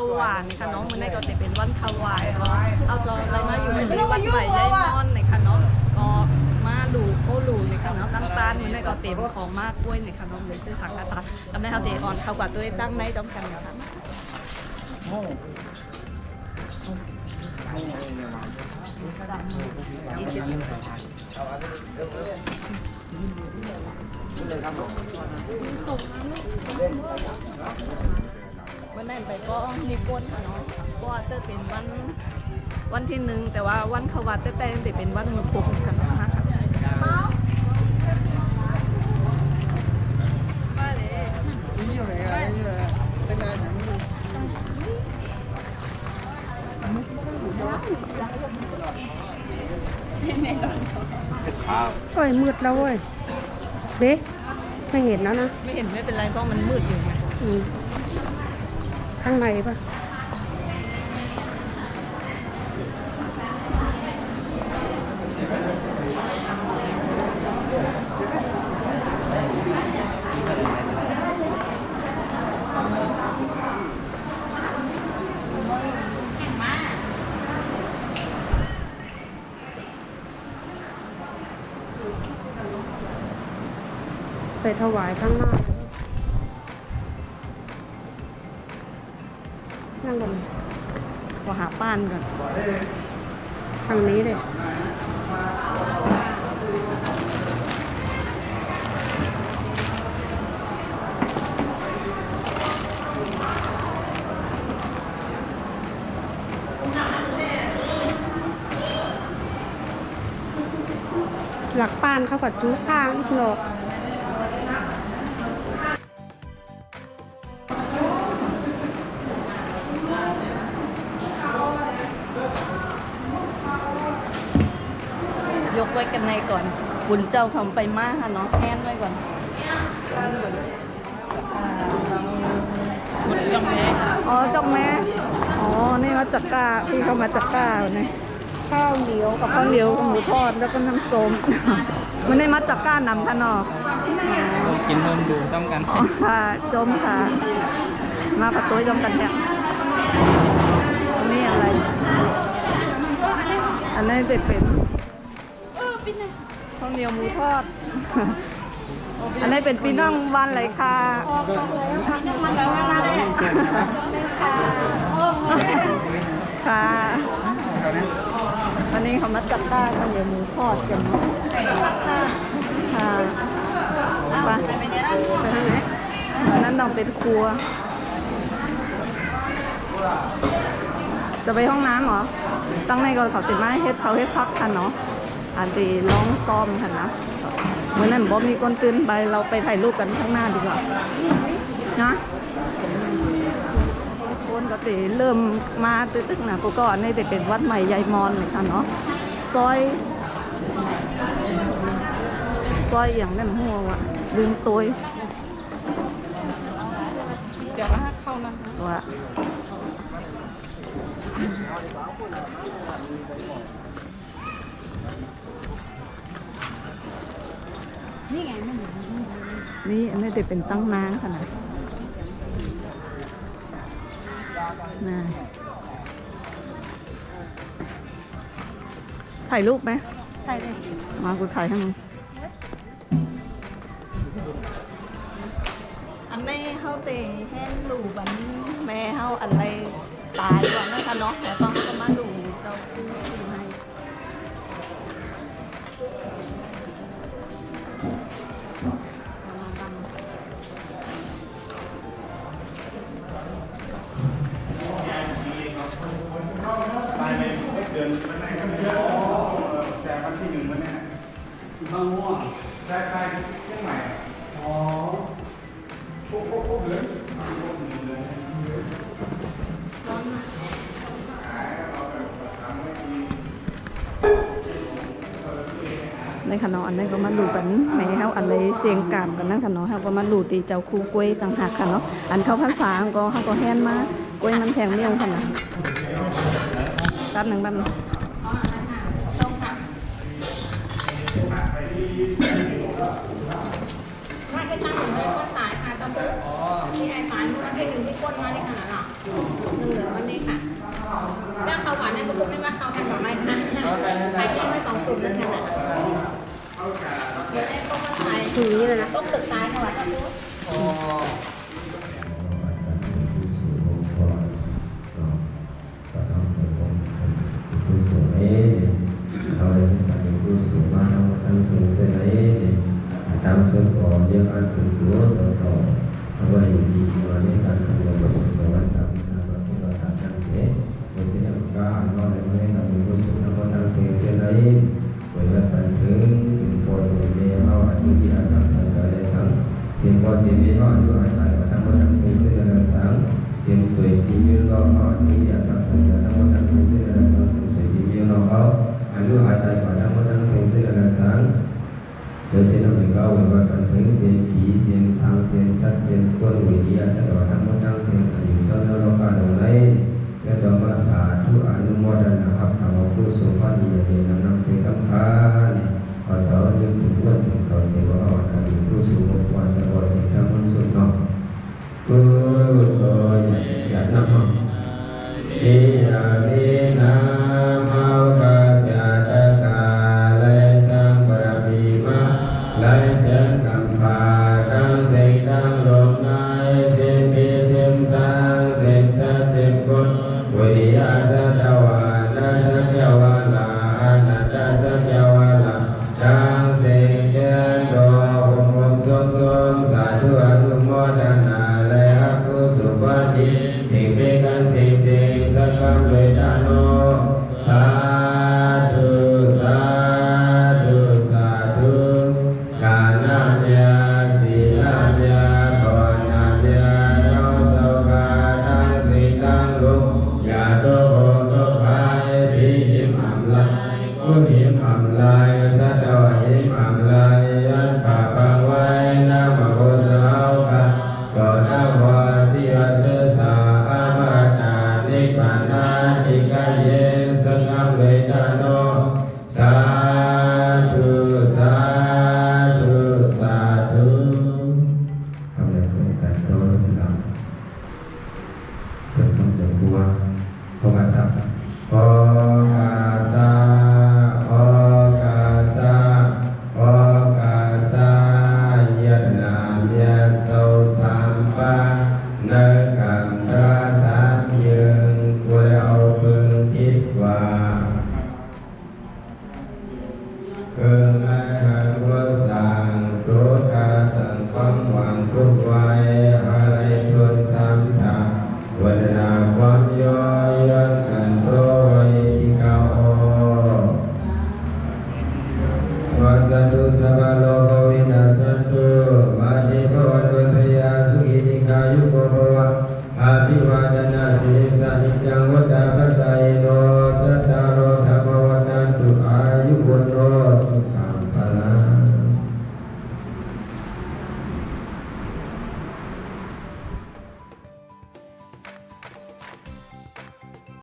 าวหวานค่ะน้องมันได้ก็จะเป็นวันข้าวหวานก็เอาจออะไรมาอยู่ในวันใหม่ยายมอนในค่ะน้องก็มาดูโอ้ลูในค่ะน้องตั้งตานมันได้ก็เต็มของมากกล้วยในค่ะน้องเลยซื้อถังกระตาทำให้เขาเตะอ่อนเข้ากว่าตัวตั้งในจอมกันนะคะวันนั้นไปก็มีก้นค่ะเนาะก็จะเป็นวันที่1แต่ว่าวันเขาวัดแต่จะเป็นวันพุธกันนะคะโอ้ยมืดแล้วเว้ยเบ๊ไม่เห็นแล้วนะไม่เห็นไม่เป็นไรเพราะมันมืดอยู่ไงข้างในปะไปถวายข้างหน้านั่งก่อนขอหาป้านก่อนทางนี้เลยหลักป้านเข้ากับจู้ข้างหลอกยกไว้กันในก่อนบุญเจ้าทำไปมากค่ะเนาะแค้นไว้ก่อนจ้องแม่อ๋อจ้องแม่อ๋อนี่มาจักก้าพี่เขามาจักก้าเนี่ยข้าวเหนียวกับหมูทอดแล้วก็น้ำส้มมันได้มาจักก้านำค่ะเนาะกินนมดูต้องกันค่ะจมค่ะมาประตูจมกันเนี่ยนี่อะไรอันนี้จะเป็นข้าวเหนียวหมูทอดอันนี้เป็นพี่น้องวันไหลค่ะค่ะวันนี้เขามาจับต้าข้าวเหนียวหมูทอดกันค่ะไปทางไหนอันนั้นต้องเป็นครัวจะไปห้องน้ำเหรอตั้งในก็เขาติดไม้เฮ็ดเขาให้พักกันเนาะอันตีร้องซ้อมค่ะนะเมื่อนั้นบอมีคนตื่นไปเราไปถ่ายรูปกันข้างหน้าดีกว่านะคนก็ตีเริ่มมาตึกๆนะกูก็นี่จะเป็นวัดใหม่ยายมอนเลยค่ะเนาะซอยอย่างนั้นหัวว่ะลืมตัวจะรักเข้านะว่านี่ไงนี่อันนี้จะเป็นตั้งนางค่ะนะถ่ายรูปไหมถ่ายเลยมากูถ่ายให้มึงอันนี้เขาเตะแห้งหลูบันแม่เขาอะไรตายก่อนนะคะเนาะแล้วก็เขาก็มาดูเจ้าคู่ให้แต่วันที่1วันนี้บางม่วงใช่เชียงใหม่อ๋อพวกเลยในขนมอันนี้ก็มาดูกันแม่เขาอันเลยเสียงกามกันนั่งขนมเขาก็มาดูตีเจ้าคูกล้วยต่างหากค่ะเนาะอันเขาภาษาก็เขาก็แห้นมากล้วยมันแข็งเมี่ยงค่ะนะตัดหนึ่งบันไม่เป็นตั้งหนึ่งเลยคนตายค่ะตอนที่ไอ้หมานมันเป็นหนึ่งที่คนมาในขนาดน่ะ นึ่งเหลืองวันนี้ค่ะก็ข้าวหวานในบุกไม่ว่าข้าวกันหรอกไหมคะขายแก้ไม่2 กลุ่มนั่นกันนะคะเดี๋ยวไอ้พวกมาขายถึงนี้เลยนะต้องตึกซ้ายนะวะต้องรู้Đang sớm có liên an thủ chúa sở thọ vàอยู่ดีมาในการทำงานประสบการณ์ต่างๆเราที่เราทำกันเสียเราเสียการนอนในวันนี้เรามีผู้สูงอายุนั่งเสียเช่นไรเวลาบันทึกสิ่งพอสิ่งเดียวเอาอันนี้ที่อาศัยสังกัดได้ทั้งสิ่งพอสิ่งเดียวอยู่อาศัยว่าทั้งหมดทั้งสิ้นเช่นนั้นสังสิ่งสวยที่ยืนรอเอาอันนี้ที่อาศัยสังกัดทั้งหมดทั้งสิ้นเช่นนั้นสังสิ่งสวยที่ยืนรอเอาอันนี้อาศัยว่าทั้งหมดทั้งสิ้นเช่นนั้นสังโดยเส้นเราเอาไว้ว่าการเพ่งเส้นผีเส้นสังเส้นสัตว์เส้นก้นวิญญาณสัตว์ทั้งหมดทั้งสิ้นอายุสั้นแล้วเราการลงในและดอกมาสาธุอนุโมทนาครับทำผู้สุภาพดีเย็นนำสิ่งทั้งหลายขอสาวนึกถึงวันถึงเขาเสียว่าเอาทำผู้สูงวัยจะบอกสิ่งทั้งหมดสุดเนาะกุศลญาณนำมาเอียรีนามาวกาสยตกาเลสังปรมีมาไลเสียงคำพาตั้งเสียงตั้งลมนายเสียงพีเสียงสังเสียงสัตเสียงกุศวิริยะสัตวานาสัพยาวาลาอนัตตสัพยาวาลาดังเสียงเกินโดองค์สมสมสาธุอนุโมทนาและผู้สุภาพเพ่งเป็นกันเสียงเสียงสักคำเลยดานโนสาธุสาธุสาธุกาณาเมียศีลาเมียภาวนาเมียเราสาวกาดังสิตังลุกอย่าโดนโดนไปพิหิมอัมลายผู้หิมอัมลายสัตวะหิมอัมลายยันป่าปังไว้นะมโหสาวกาโสดาวาสิวเสสาอามาตานิพพานาติกาเยสังฆเวทาโนสาธุสาธุสาธุทำอย่างเป็นการโดนหลังเกิดความสมบูรณ์โอกาสโอกาสโอกาสโอกาสยันนามยะโสสัมปะนักขันตาสัมยึงควรเอาพึงคิดว่าพึงละขันกุสังทุกขาสังความหวังทุกไว้อะไรทุนสัมถะวันนาความย่อยันกันโตไว้ที่เก่าวัสดุสัพพโลกวินาสันตุมาเทภวันตุตริยาสุขิติกายุโกภวะอาภิวาทนาสิริสานิจังวัฏฏัปปะจายโนจัตตารโอธรรมวัฏฏันตุอายุวันโน